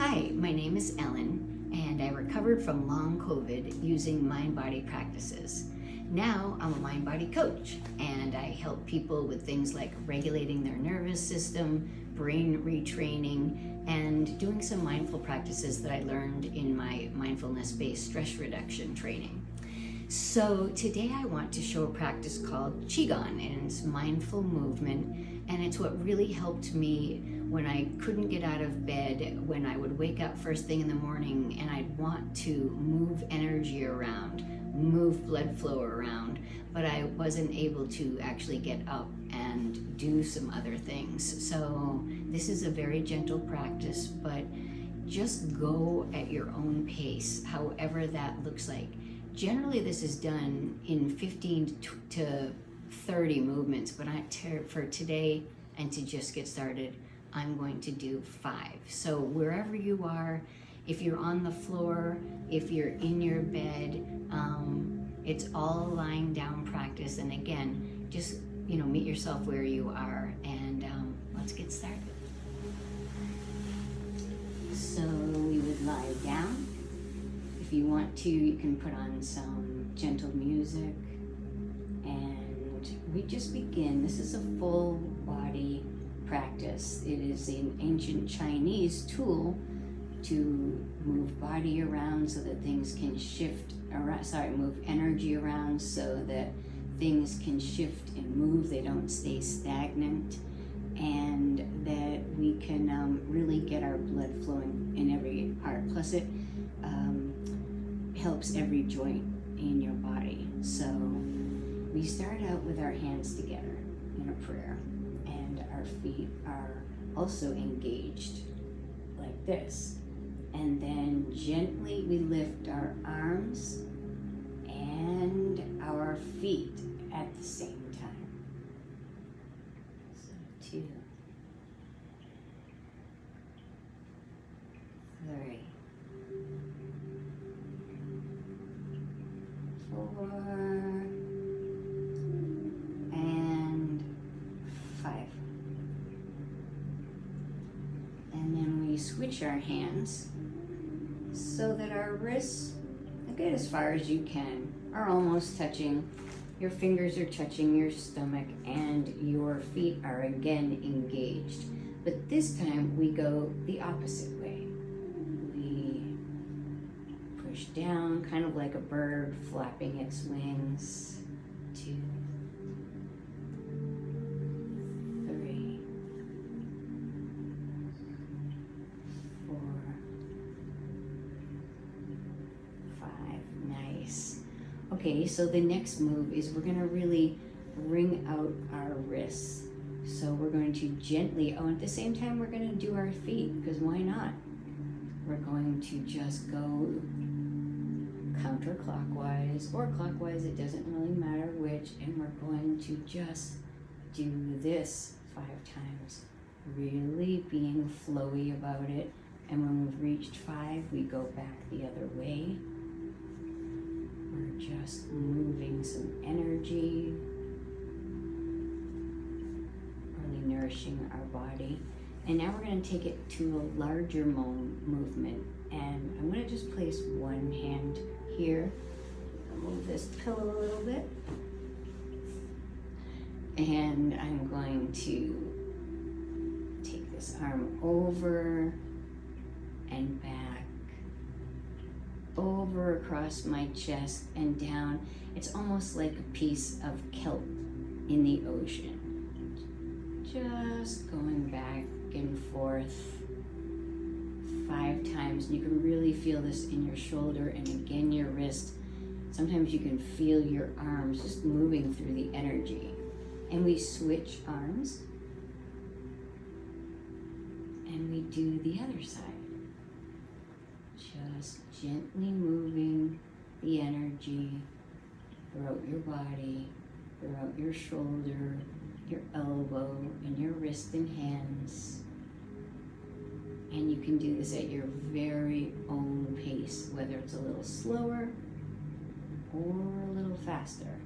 Hi, my name is Ellen, and I recovered from long COVID using mind-body practices. Now I'm a mind-body coach, and I help people with things like regulating their nervous system, brain retraining, and doing some mindful practices that I learned in my mindfulness-based stress reduction training. So today I want to show a practice called Qigong, and it's mindful movement, and it's what really helped me when I couldn't get out of bed, when I would wake up first thing in the morning and I'd want to move energy around, move blood flow around, but I wasn't able to actually get up and do some other things. So this is a very gentle practice, but just go at your own pace, however that looks like. Generally, this is done in 15 to 30 movements, but for today and to just get started, I'm going to do 5. So wherever you are, if you're on the floor, if you're in your bed, it's all lying down practice. And again, just meet yourself where you are, and let's get started. So we would lie down. If you want to, you can put on some gentle music, and we just begin. This is a full body practice. It is an ancient Chinese tool to move body around so that things can shift around, move energy around so that things can shift and move, they don't stay stagnant, and that we can really get our blood flowing in every part. Plus it helps every joint in your body. So we start out with our hands together in a prayer, and our feet are also engaged like this. And then gently we lift our arms and our feet at the same time. So 2, 3, 4, and 5. And then we switch our hands so that our wrists, get as far as you can, are almost touching. Your fingers are touching your stomach, and your feet are again engaged. But this time we go the opposite way. We push down, kind of like a bird flapping its wings. 2, 3, 4, 5. Nice. Okay, so the next move is we're going to really wring out our wrists. So we're going to gently, at the same time we're going to do our feet, because why not? We're going to just go counterclockwise or clockwise, it doesn't really matter which, and we're going to just do this 5 times, really being flowy about it. And when we've reached 5, we go back the other way. We're just moving some energy, really nourishing our body. And now we're going to take it to a larger movement. And I'm going to just place one hand here. I'll move this pillow a little bit. And I'm going to take this arm over and back, over across my chest and down. It's almost like a piece of kelp in the ocean. Just going back and forth 5 times. And you can really feel this in your shoulder and again your wrist. Sometimes you can feel your arms just moving through the energy. And we switch arms and we do the other side. Just gently moving the energy throughout your body, throughout your shoulder, your elbow, and your wrist and hands. And you can do this at your very own pace, whether it's a little slower or a little faster.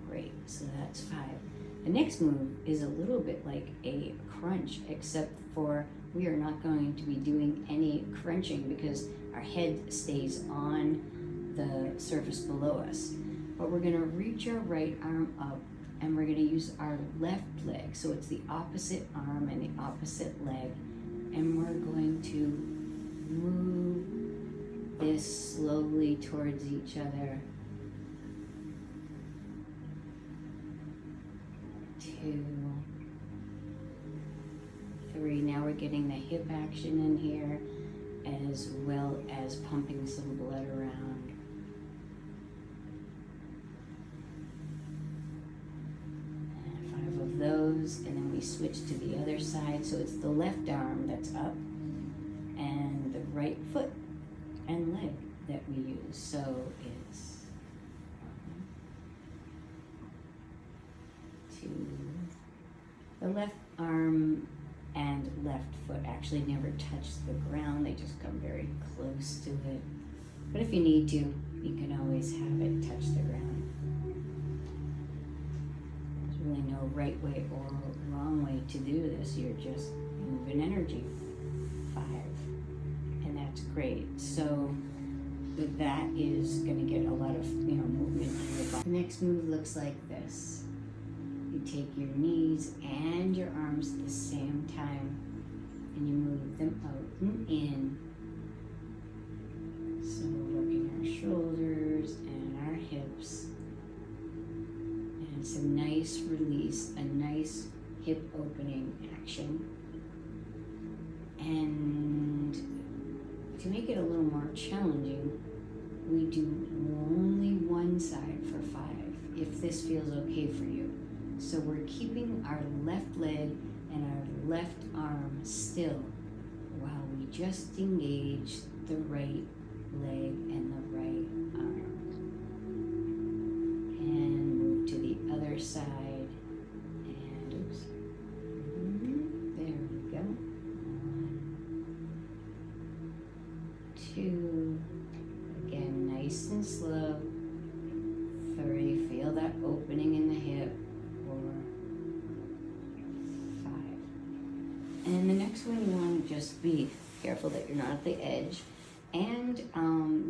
Great, so that's 5. The next move is a little bit like a crunch, except for we are not going to be doing any crunching because our head stays on the surface below us. But we're gonna reach our right arm up and we're gonna use our left leg. So it's the opposite arm and the opposite leg. And we're going to move this slowly towards each other. 2, 3. Now we're getting the hip action in here as well as pumping some blood around. And 5 of those, and then we switch to the other side. So it's the left arm that's up and the right foot and leg that we use. So it's 1, 2. The left arm and left foot actually never touch the ground. They just come very close to it. But if you need to, you can always have it touch the ground. There's really no right way or wrong way to do this. You're just moving energy. 5. And that's great. So that is going to get a lot of movement in your body. The next move looks like this. You take your knees and your arms at the same time and you move them out and in. So we're working our shoulders and our hips. And it's a nice release, a nice hip opening action. And to make it a little more challenging, we do only one side for 5, if this feels okay for you. So we're keeping our left leg and our left arm still while we just engage the right leg and the right arm. And move to the other side. And oops. There we go. 1, 2. Again, nice and slow. 3. Feel that opening in the hip. 4, 5. And the next one, you want to just be careful that you're not at the edge. And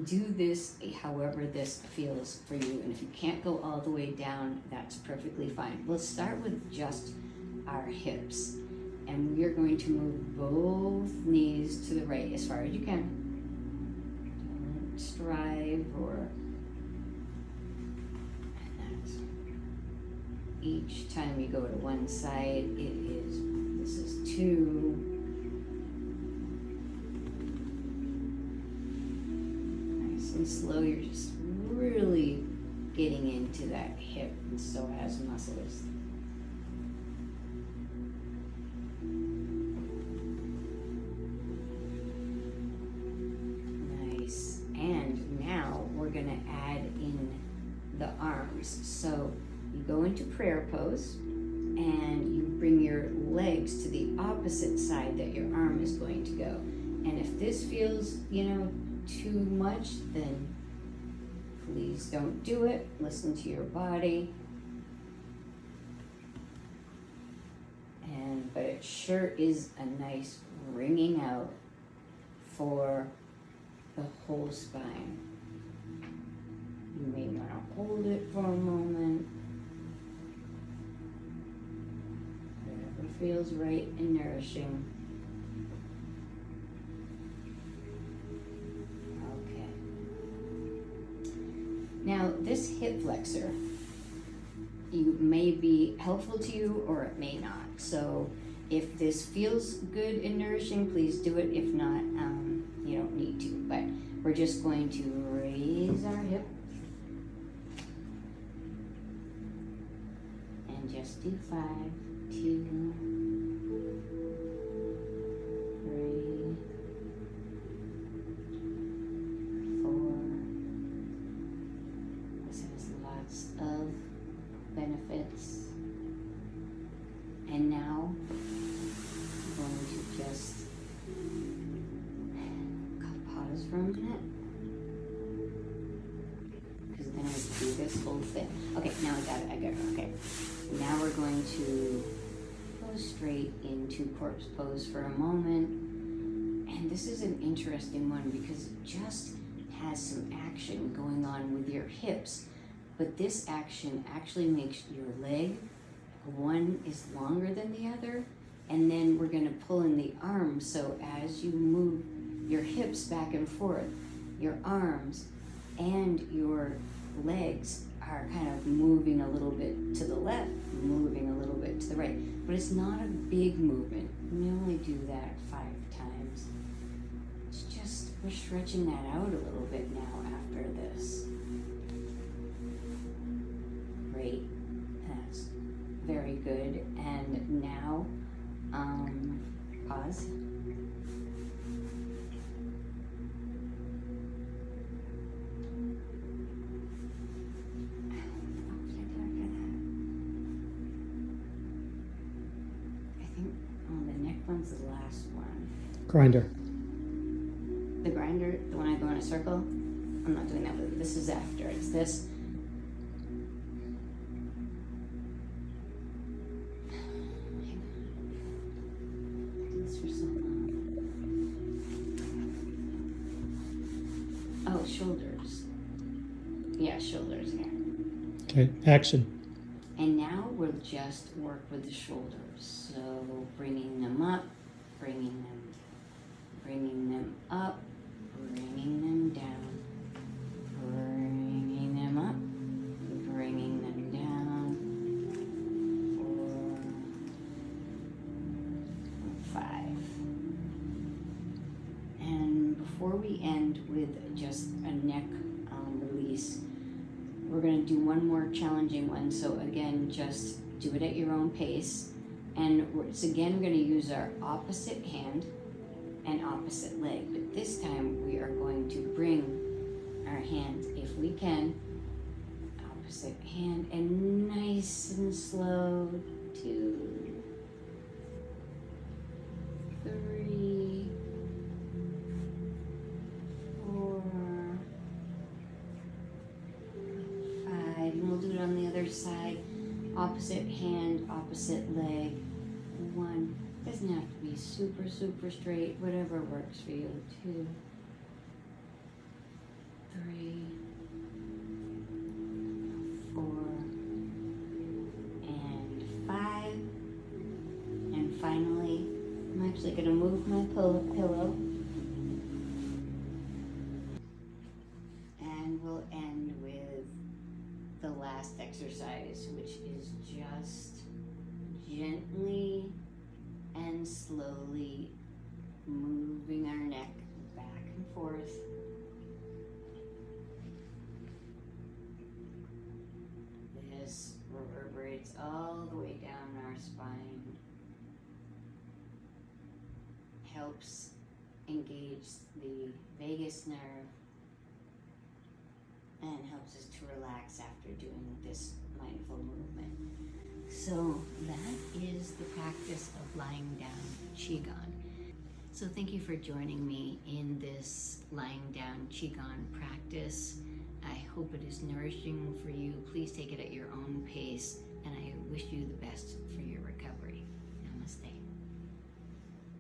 do this however this feels for you. And if you can't go all the way down, that's perfectly fine. We'll start with just our hips. And we are going to move both knees to the right as far as you can. Don't strive or... Each time you go to one side, this is 2. Nice and slow, you're just really getting into that hip and psoas muscles. Nice. And now we're going to add in the arms. So you go into prayer pose and you bring your legs to the opposite side that your arm is going to go. And if this feels, too much, then please don't do it. Listen to your body. But it sure is a nice wringing out for the whole spine. You may want to hold it for a moment. Whatever feels right and nourishing. Okay. Now, this hip flexor, may be helpful to you or it may not. So if this feels good and nourishing, please do it. If not, you don't need to. But we're just going to raise our hip and just do 5, 2, 3, 4. This has lots of benefits. And now I'm going to just pause for a minute, because then I do this whole thing. Okay, now I got it, okay. Now we're going to go straight into corpse pose for a moment. And this is an interesting one because it just has some action going on with your hips. But this action actually makes your leg, one is longer than the other. And then we're going to pull in the arms. So as you move your hips back and forth, your arms and your legs are kind of moving a little bit to the left, moving a little bit to the right. But it's not a big movement. We only do that 5 times. It's just, we're stretching that out a little bit now after this. Great. That's very good. And now, pause. One's the last one. Grinder. The grinder, the one I go in a circle? I'm not doing that with it. This is after. It's this. Hang on. I did this for so long. Oh, shoulders. Yeah, shoulders here. Okay, action. And now we'll just work with the shoulders. So bringing them up, bringing them up, bringing them down, bringing them up, bringing them down. 4, 5. And before we end with just a neck release, we're going to do one more challenging one. So again, just do it at your own pace. And it's again, we're going to use our opposite hand and opposite leg. But this time we are going to bring our hands, if we can, opposite hand, and nice and slow. 2, 3, 4, 5. And we'll do it on the other side. Opposite hand, opposite leg. 1. Doesn't have to be super, super straight. Whatever works for you. 2, 3, 4, and 5. And finally, I'm actually going to move my pillow. And we'll end with the last exercise, which is just gently and slowly moving our neck back and forth. This reverberates all the way down our spine, helps engage the vagus nerve, and helps us to relax after doing this mindful movement. So that is the practice of lying down Qigong. So thank you for joining me in this lying down Qigong practice. I hope it is nourishing for you. Please take it at your own pace, and I wish you the best for your recovery.